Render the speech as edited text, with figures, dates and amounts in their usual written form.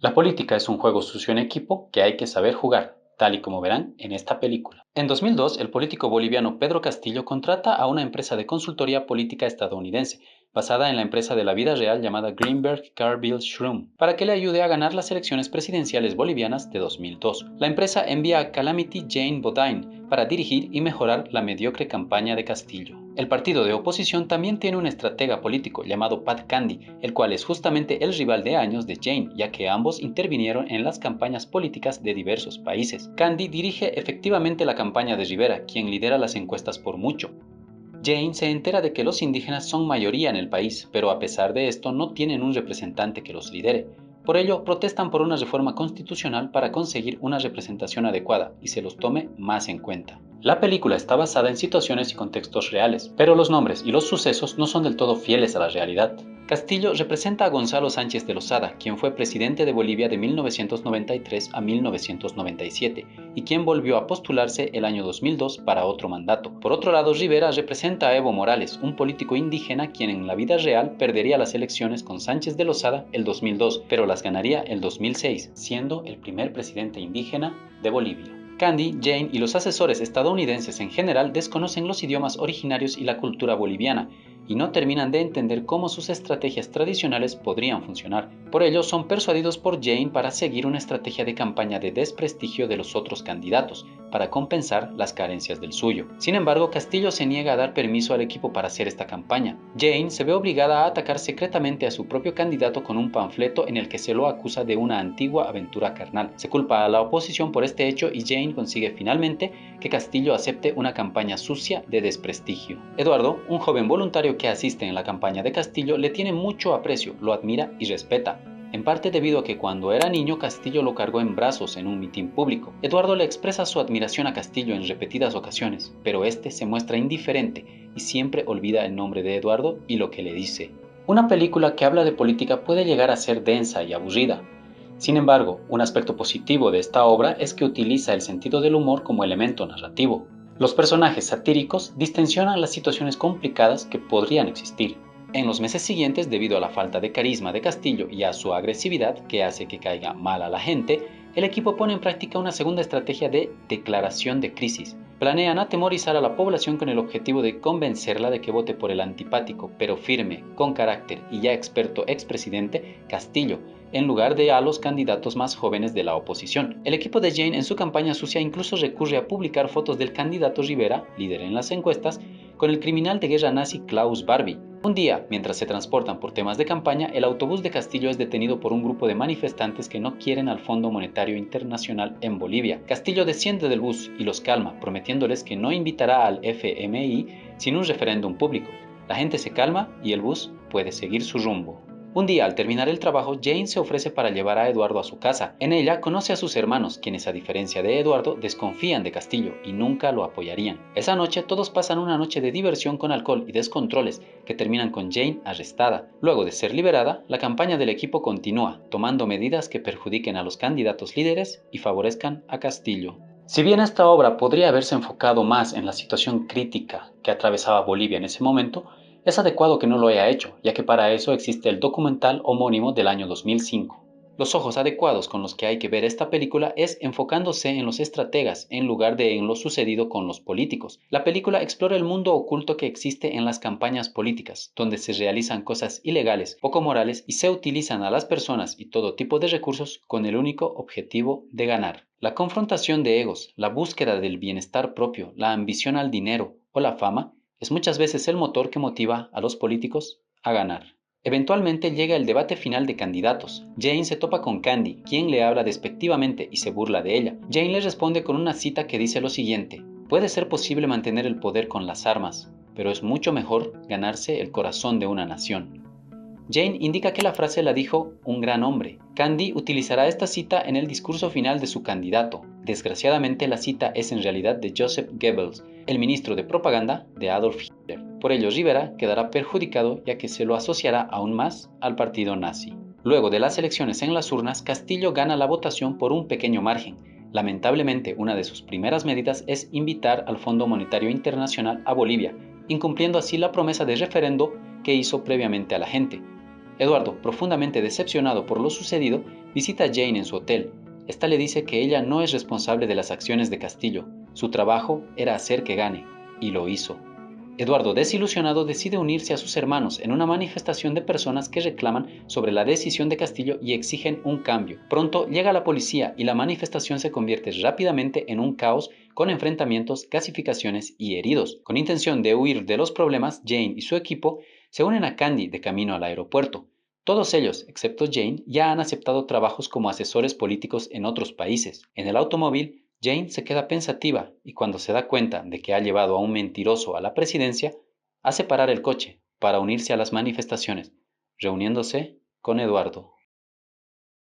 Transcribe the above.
La política es un juego sucio en equipo que hay que saber jugar, tal y como verán en esta película. En 2002, el político boliviano Pedro Castillo contrata a una empresa de consultoría política estadounidense, basada en la empresa de la vida real llamada Greenberg Carville Shrum, para que le ayude a ganar las elecciones presidenciales bolivianas de 2002. La empresa envía a Calamity Jane Bodine para dirigir y mejorar la mediocre campaña de Castillo. El partido de oposición también tiene un estratega político llamado Pat Candy, el cual es justamente el rival de años de Jane, ya que ambos intervinieron en las campañas políticas de diversos países. Candy dirige efectivamente la campaña de Rivera, quien lidera las encuestas por mucho. Jane se entera de que los indígenas son mayoría en el país, pero a pesar de esto no tienen un representante que los lidere. Por ello, protestan por una reforma constitucional para conseguir una representación adecuada y se los tome más en cuenta. La película está basada en situaciones y contextos reales, pero los nombres y los sucesos no son del todo fieles a la realidad. Castillo representa a Gonzalo Sánchez de Lozada, quien fue presidente de Bolivia de 1993 a 1997 y quien volvió a postularse el año 2002 para otro mandato. Por otro lado, Rivera representa a Evo Morales, un político indígena quien en la vida real perdería las elecciones con Sánchez de Lozada el 2002, pero las ganaría el 2006, siendo el primer presidente indígena de Bolivia. Candy, Jane y los asesores estadounidenses en general desconocen los idiomas originarios y la cultura boliviana y no terminan de entender cómo sus estrategias tradicionales podrían funcionar. Por ello, son persuadidos por Jane para seguir una estrategia de campaña de desprestigio de los otros candidatos, para compensar las carencias del suyo. Sin embargo, Castillo se niega a dar permiso al equipo para hacer esta campaña. Jane se ve obligada a atacar secretamente a su propio candidato con un panfleto en el que se lo acusa de una antigua aventura carnal. Se culpa a la oposición por este hecho y Jane consigue finalmente que Castillo acepte una campaña sucia de desprestigio. Eduardo, un joven voluntario que asiste en la campaña de Castillo, le tiene mucho aprecio, lo admira y respeta, en parte debido a que cuando era niño Castillo lo cargó en brazos en un mitin público. Eduardo le expresa su admiración a Castillo en repetidas ocasiones, pero este se muestra indiferente y siempre olvida el nombre de Eduardo y lo que le dice. Una película que habla de política puede llegar a ser densa y aburrida. Sin embargo, un aspecto positivo de esta obra es que utiliza el sentido del humor como elemento narrativo. Los personajes satíricos distensionan las situaciones complicadas que podrían existir. En los meses siguientes, debido a la falta de carisma de Castillo y a su agresividad, que hace que caiga mal a la gente, el equipo pone en práctica una segunda estrategia de declaración de crisis. Planean atemorizar a la población con el objetivo de convencerla de que vote por el antipático, pero firme, con carácter y ya experto expresidente Castillo, en lugar de a los candidatos más jóvenes de la oposición. El equipo de Jane en su campaña sucia incluso recurre a publicar fotos del candidato Rivera, líder en las encuestas, con el criminal de guerra nazi Klaus Barbie. Un día, mientras se transportan por temas de campaña, el autobús de Castillo es detenido por un grupo de manifestantes que no quieren al Fondo Monetario Internacional en Bolivia. Castillo desciende del bus y los calma, prometiéndoles que no invitará al FMI sin un referéndum público. La gente se calma y el bus puede seguir su rumbo. Un día, al terminar el trabajo, Jane se ofrece para llevar a Eduardo a su casa. En ella conoce a sus hermanos, quienes a diferencia de Eduardo desconfían de Castillo y nunca lo apoyarían. Esa noche todos pasan una noche de diversión con alcohol y descontroles que terminan con Jane arrestada. Luego de ser liberada, la campaña del equipo continúa, tomando medidas que perjudiquen a los candidatos líderes y favorezcan a Castillo. Si bien esta obra podría haberse enfocado más en la situación crítica que atravesaba Bolivia en ese momento, es adecuado que no lo haya hecho, ya que para eso existe el documental homónimo del año 2005. Los ojos adecuados con los que hay que ver esta película es enfocándose en los estrategas en lugar de en lo sucedido con los políticos. La película explora el mundo oculto que existe en las campañas políticas, donde se realizan cosas ilegales, poco morales y se utilizan a las personas y todo tipo de recursos con el único objetivo de ganar. La confrontación de egos, la búsqueda del bienestar propio, la ambición al dinero o la fama es muchas veces el motor que motiva a los políticos a ganar. Eventualmente llega el debate final de candidatos. Jane se topa con Candy, quien le habla despectivamente y se burla de ella. Jane le responde con una cita que dice lo siguiente: puede ser posible mantener el poder con las armas, pero es mucho mejor ganarse el corazón de una nación. Jane indica que la frase la dijo un gran hombre. Candy utilizará esta cita en el discurso final de su candidato. Desgraciadamente la cita es en realidad de Joseph Goebbels, el ministro de propaganda de Adolf Hitler. Por ello Rivera quedará perjudicado ya que se lo asociará aún más al partido nazi. Luego de las elecciones en las urnas, Castillo gana la votación por un pequeño margen. Lamentablemente, una de sus primeras medidas es invitar al Fondo Monetario Internacional a Bolivia, incumpliendo así la promesa de referendo que hizo previamente a la gente. Eduardo, profundamente decepcionado por lo sucedido, visita a Jane en su hotel. Esta le dice que ella no es responsable de las acciones de Castillo. Su trabajo era hacer que gane, y lo hizo. Eduardo, desilusionado, decide unirse a sus hermanos en una manifestación de personas que reclaman sobre la decisión de Castillo y exigen un cambio. Pronto llega la policía y la manifestación se convierte rápidamente en un caos con enfrentamientos, gasificaciones y heridos. Con intención de huir de los problemas, Jane y su equipo se unen a Candy de camino al aeropuerto. Todos ellos, excepto Jane, ya han aceptado trabajos como asesores políticos en otros países. En el automóvil, Jane se queda pensativa y cuando se da cuenta de que ha llevado a un mentiroso a la presidencia, hace parar el coche para unirse a las manifestaciones, reuniéndose con Eduardo.